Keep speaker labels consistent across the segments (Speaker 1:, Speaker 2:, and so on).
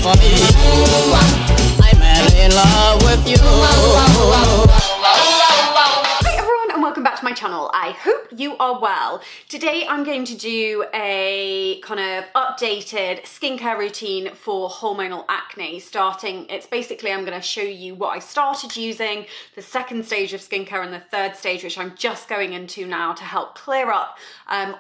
Speaker 1: for me. I'm in love with you.
Speaker 2: Hi everyone and welcome back to my channel. I hope you are well. Today I'm going to do a kind of updated skincare routine for hormonal acne. It's basically I'm going to show you what I started using, the second stage of skincare and the third stage, which I'm just going into now to help clear up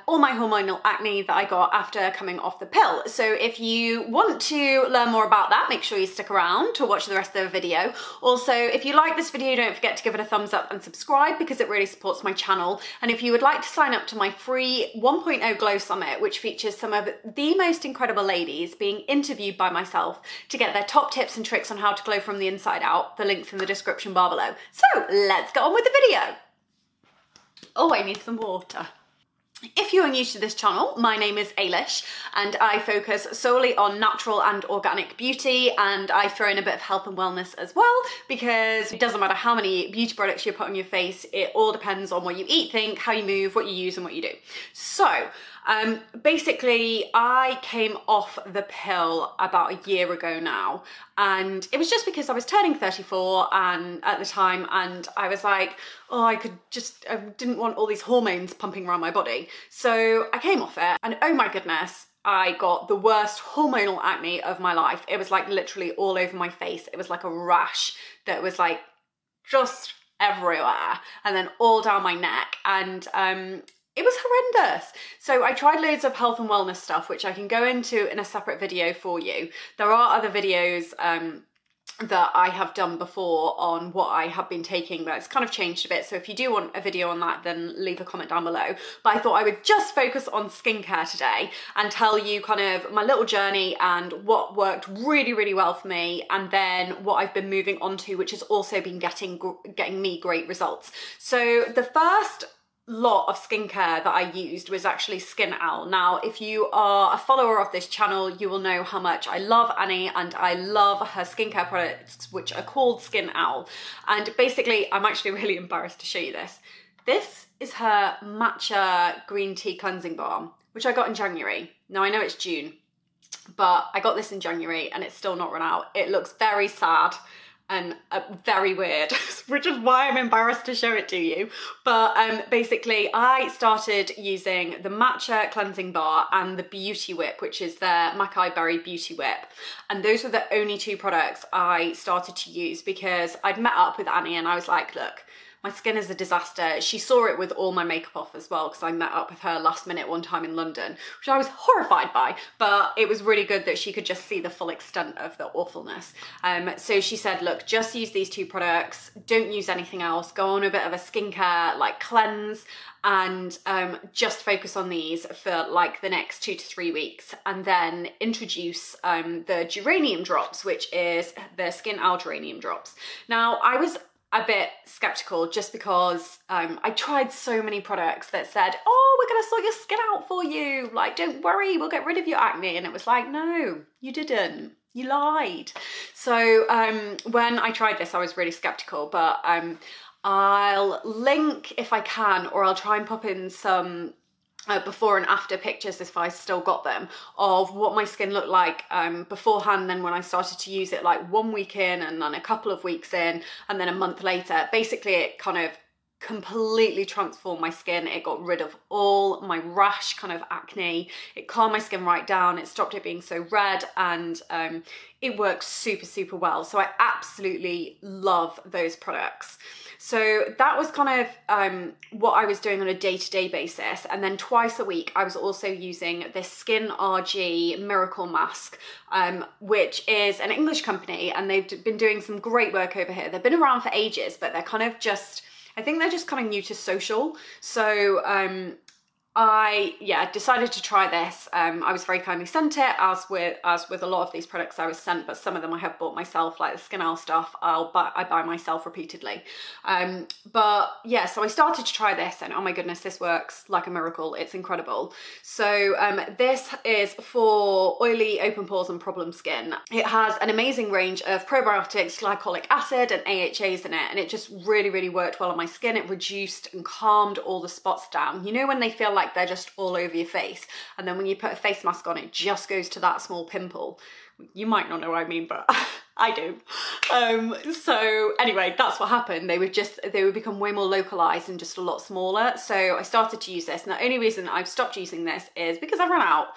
Speaker 2: all my hormonal acne that I got after coming off the pill. So if you want to learn more about that, make sure you stick around to watch the rest of the video. Also, if you like this video, don't forget to give it a thumbs up and subscribe because it really supports my channel. And if you would like to sign up to my free 1.0 Glow Summit, which features some of the most incredible ladies being interviewed by myself to get their top tips and tricks on how to glow from the inside out, the link's in the description bar below. So let's get on with the video. Oh, I need some water. If you are new to this channel, my name is Ailish and I focus solely on natural and organic beauty, and I throw in a bit of health and wellness as well because it doesn't matter how many beauty products you put on your face, it all depends on what you eat, think, how you move, what you use and what you do. So basically I came off the pill about a year ago now, and it was just because I was turning 34 and at the time, and I was like, oh, I didn't want all these hormones pumping around my body. So I came off it and oh my goodness, I got the worst hormonal acne of my life. It was like literally all over my face. It was like a rash that was like just everywhere and then all down my neck, and it was horrendous. So I tried loads of health and wellness stuff, which I can go into in a separate video for you. There are other videos that I have done before on what I have been taking, but it's kind of changed a bit. So if you do want a video on that, then leave a comment down below. But I thought I would just focus on skincare today and tell you kind of my little journey and what worked really, really well for me, and then what I've been moving on to, which has also been getting me great results. So the first lot of skincare that I used was actually SkinOwl. Now, if you are a follower of this channel, you will know how much I love Annie and I love her skincare products, which are called SkinOwl. And basically, I'm actually really embarrassed to show you this. This is her Matcha green tea cleansing balm, which I got in January. Now, I know it's June, but I got this in January and it's still not run out. It looks very sad and very weird, which is why I'm embarrassed to show it to you. But basically I started using the Matcha cleansing bar and the Beauty Whip, which is their Maqui berry beauty whip. And those were the only two products I started to use because I'd met up with Annie and I was like, look, my skin is a disaster. She saw it with all my makeup off as well because I met up with her last minute one time in London, which I was horrified by, but it was really good that she could just see the full extent of the awfulness. So she said, look, just use these two products, don't use anything else, go on a bit of a skincare like cleanse and just focus on these for like the next 2 to 3 weeks, and then introduce the Geranium drops, which is the SkinOwl Geranium drops. Now, I was a bit skeptical just because I tried so many products that said, oh, we're gonna sort your skin out for you, like don't worry, we'll get rid of your acne, and it was like, no, you didn't, you lied. So when I tried this, I was really skeptical, but I'll link if I can, or I'll try and pop in some before and after pictures if I still got them, of what my skin looked like beforehand, then when I started to use it like 1 week in, and then a couple of weeks in, and then a month later. Basically it kind of completely transformed my skin. It got rid of all my rash kind of acne, it calmed my skin right down, it stopped it being so red, and it works super, super well. So I absolutely love those products. So that was kind of what I was doing on a day-to-day basis. And then twice a week, I was also using this SKN-RG Miracle Mask, which is an English company, and they've been doing some great work over here. They've been around for ages, but they're kind of just, I think they're just kind of new to social. So I decided to try this. I was very kindly sent it, as with a lot of these products I was sent, but some of them I have bought myself, like the SkinOwl stuff I buy myself repeatedly. But yeah, so I started to try this and oh my goodness, this works like a miracle. It's incredible. So this is for oily, open pores and problem skin. It has an amazing range of probiotics, glycolic acid and AHAs in it, and it just really, really worked well on my skin. It reduced and calmed all the spots down. You know when they feel like they're just all over your face. And then when you put a face mask on, it just goes to that small pimple. You might not know what I mean, but I do. So anyway, that's what happened. They would become way more localized and just a lot smaller. So I started to use this. And the only reason I've stopped using this is because I've run out.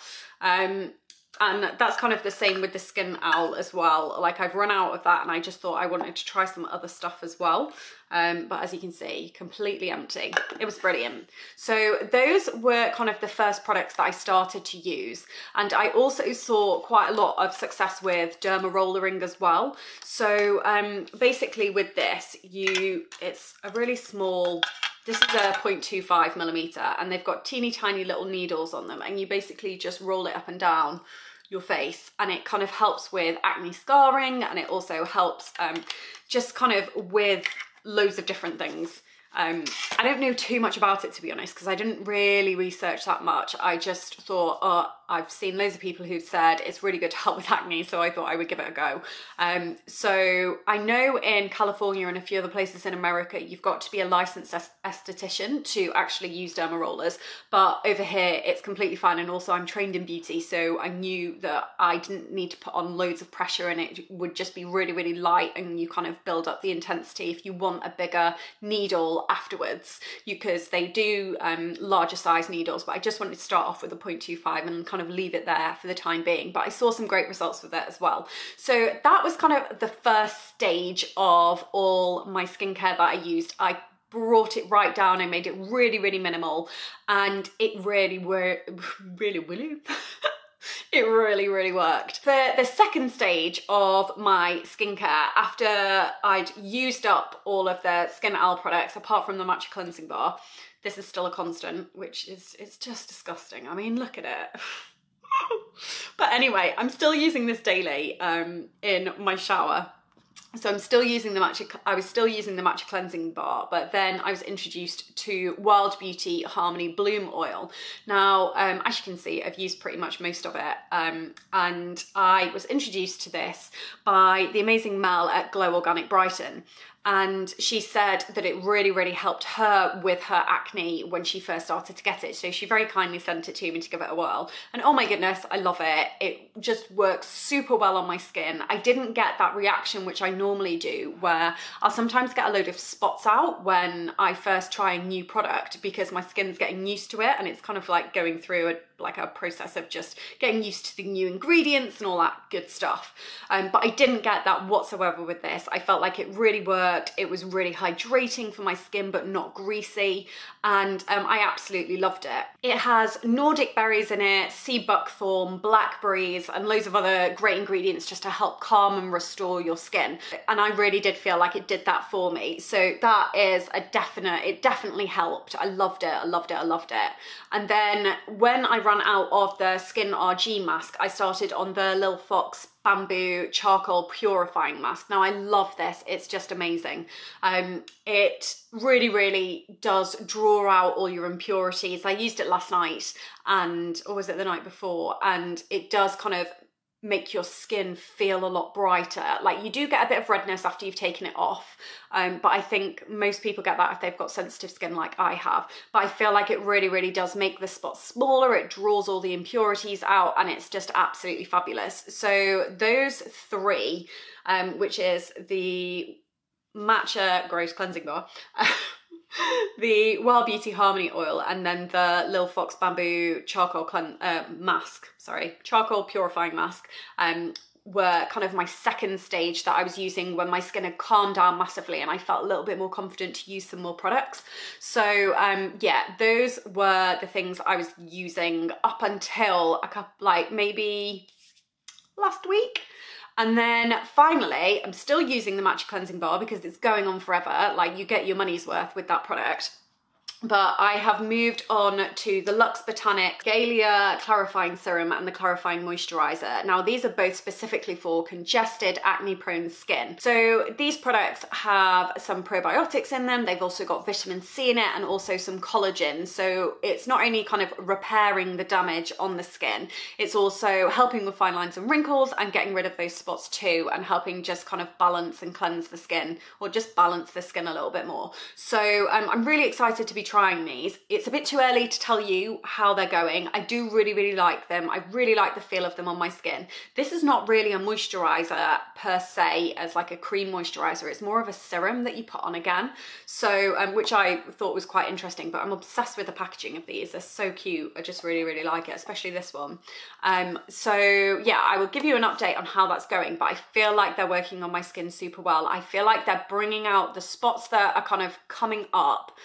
Speaker 2: And that's kind of the same with the SkinOwl as well. Like I've run out of that and I just thought I wanted to try some other stuff as well. But as you can see, completely empty. It was brilliant. So those were kind of the first products that I started to use. And I also saw quite a lot of success with derma rollering as well. So basically with this, it's a really small, this is a 0.25 millimeter, and they've got teeny tiny little needles on them, and you basically just roll it up and down your face, and it kind of helps with acne scarring, and it also helps just kind of with loads of different things. I don't know too much about it, to be honest, because I didn't really research that much. I just thought, oh, I've seen loads of people who've said it's really good to help with acne, so I thought I would give it a go. So I know in California and a few other places in America, you've got to be a licensed esthetician to actually use derma rollers, but over here it's completely fine. And also I'm trained in beauty, so I knew that I didn't need to put on loads of pressure, and it would just be really, really light, and you kind of build up the intensity if you want a bigger needle afterwards, because they do larger size needles, but I just wanted to start off with a 0.25 and kind of leave it there for the time being. But I saw some great results with it as well. So that was kind of the first stage of all my skincare that I used. I brought it right down. I made it really, really minimal, and it really worked. It really, really worked. For the second stage of my skincare, after I'd used up all of the SkinOwl products, apart from the Matcha cleansing bar, this is still a constant, which is, it's just disgusting. I mean, look at it. But anyway, I'm still using this daily in my shower. So I was still using the Matcha cleansing bar, but then I was introduced to Wild Beauty Harmony Bloom Oil. Now, as you can see, I've used pretty much most of it. And I was introduced to this by the amazing Mel at Glow Organic Brighton. And she said that it really, really helped her with her acne when she first started to get it. So she very kindly sent it to me to give it a whirl. And oh my goodness, I love it. It just works super well on my skin. I didn't get that reaction, which I normally do, where I'll sometimes get a load of spots out when I first try a new product, because my skin's getting used to it, and it's kind of like going through a process of just getting used to the new ingredients and all that good stuff. But I didn't get that whatsoever with this. I felt like it really worked. It was really hydrating for my skin, but not greasy. And I absolutely loved it. It has Nordic berries in it, sea buckthorn, blackberries, and loads of other great ingredients just to help calm and restore your skin. And I really did feel like it did that for me. So that is a definite, it definitely helped. I loved it, I loved it, I loved it. And then when I ran out of the SKN-RG mask, I started on the Lil Fox Bamboo Charcoal Purifying Mask. Now I love this, it's just amazing. It really, really does draw out all your impurities. I used it last night, or was it the night before? And it does kind of make your skin feel a lot brighter. Like, you do get a bit of redness after you've taken it off, but I think most people get that if they've got sensitive skin like I have. But I feel like it really, really does make the spots smaller, it draws all the impurities out, and it's just absolutely fabulous. So those three, which is the Matcha Gross Cleansing Bar, the Wild Beauty Harmony Oil, and then the Lil Fox Bamboo Charcoal Charcoal Purifying Mask, were kind of my second stage that I was using when my skin had calmed down massively and I felt a little bit more confident to use some more products. So yeah, those were the things I was using up until maybe last week. And then finally, I'm still using the Matcha Cleansing Bar because it's going on forever. Like, you get your money's worth with that product. But I have moved on to the Luxe Botanics Kigelia Clarifying Serum and the Clarifying Moisturiser. Now, these are both specifically for congested, acne-prone skin. So these products have some probiotics in them. They've also got vitamin C in it and also some collagen. So it's not only kind of repairing the damage on the skin, it's also helping with fine lines and wrinkles and getting rid of those spots too, and helping just kind of balance and cleanse the skin, or just balance the skin a little bit more. So I'm really excited to be trying these. It's a bit too early to tell you how they're going. I do really like them. I really like the feel of them on my skin. This is not really a moisturiser per se as like a cream moisturiser. It's more of a serum that you put on again. So, which I thought was quite interesting, but I'm obsessed with the packaging of these. They're so cute. I just really like it, especially this one. So yeah, I will give you an update on how that's going, but I feel like they're working on my skin super well. I feel like they're bringing out the spots that are kind of coming up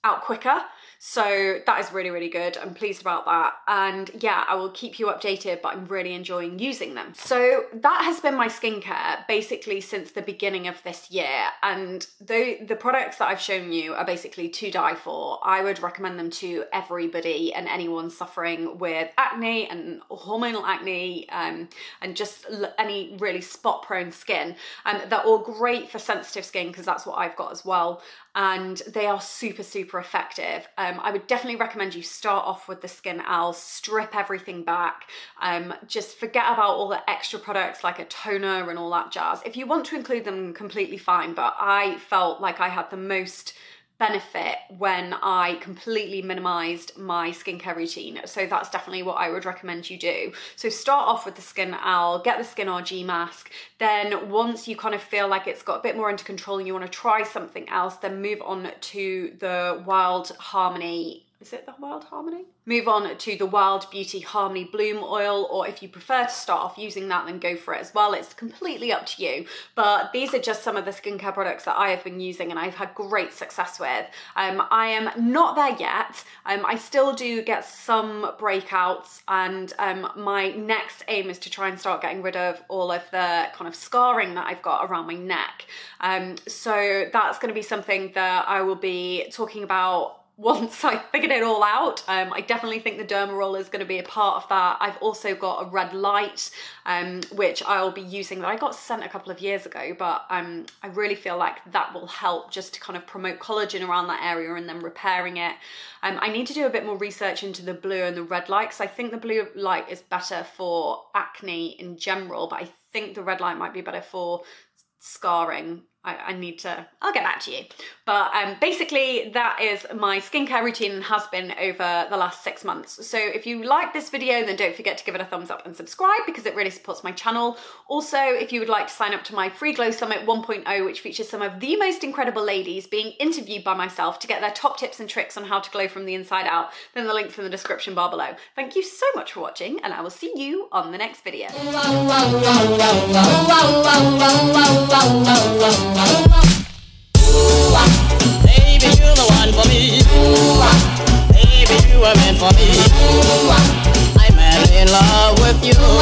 Speaker 2: out quicker. So that is really good. I'm pleased about that. And yeah, I will keep you updated, but I'm really enjoying using them. So that has been my skincare basically since the beginning of this year. And the products that I've shown you are basically to die for. I would recommend them to everybody and anyone suffering with acne and hormonal acne and just any really spot prone skin. They're all great for sensitive skin because that's what I've got as well. And they are super effective. I would definitely recommend you start off with the SkinOwl, strip everything back, just forget about all the extra products like a toner and all that jazz. If you want to include them, completely fine, but I felt like I had the most benefit when I completely minimized my skincare routine. So that's definitely what I would recommend you do. So start off with the SkinOwl, get the SKN-RG mask. Then once you kind of feel like it's got a bit more under control and you want to try something else, then move on to the Wild Harmony. Is it the Wild Harmony? Move on to the Wild Beauty Harmony Bloom Oil, or if you prefer to start off using that, then go for it as well. It's completely up to you. But these are just some of the skincare products that I have been using and I've had great success with. I am not there yet. I still do get some breakouts, and my next aim is to try and start getting rid of all of the kind of scarring that I've got around my neck. So that's going to be something that I will be talking about once I figured it all out. I definitely think the derma roll is going to be a part of that. I've also got a red light, which I'll be using, that I got sent a couple of years ago, but I really feel like that will help just to kind of promote collagen around that area and then repairing it. I need to do a bit more research into the blue and the red light, because I think the blue light is better for acne in general, but I think the red light might be better for scarring. I'll get back to you. But basically that is my skincare routine and has been over the last 6 months. So if you like this video, then don't forget to give it a thumbs up and subscribe because it really supports my channel. Also, if you would like to sign up to my free Glow Summit 1.0, which features some of the most incredible ladies being interviewed by myself to get their top tips and tricks on how to glow from the inside out, then the link's in the description bar below. Thank you so much for watching, and I will see you on the next video.
Speaker 1: Baby, you're the one for me. Baby, you were meant for me. I'm madly in love with you.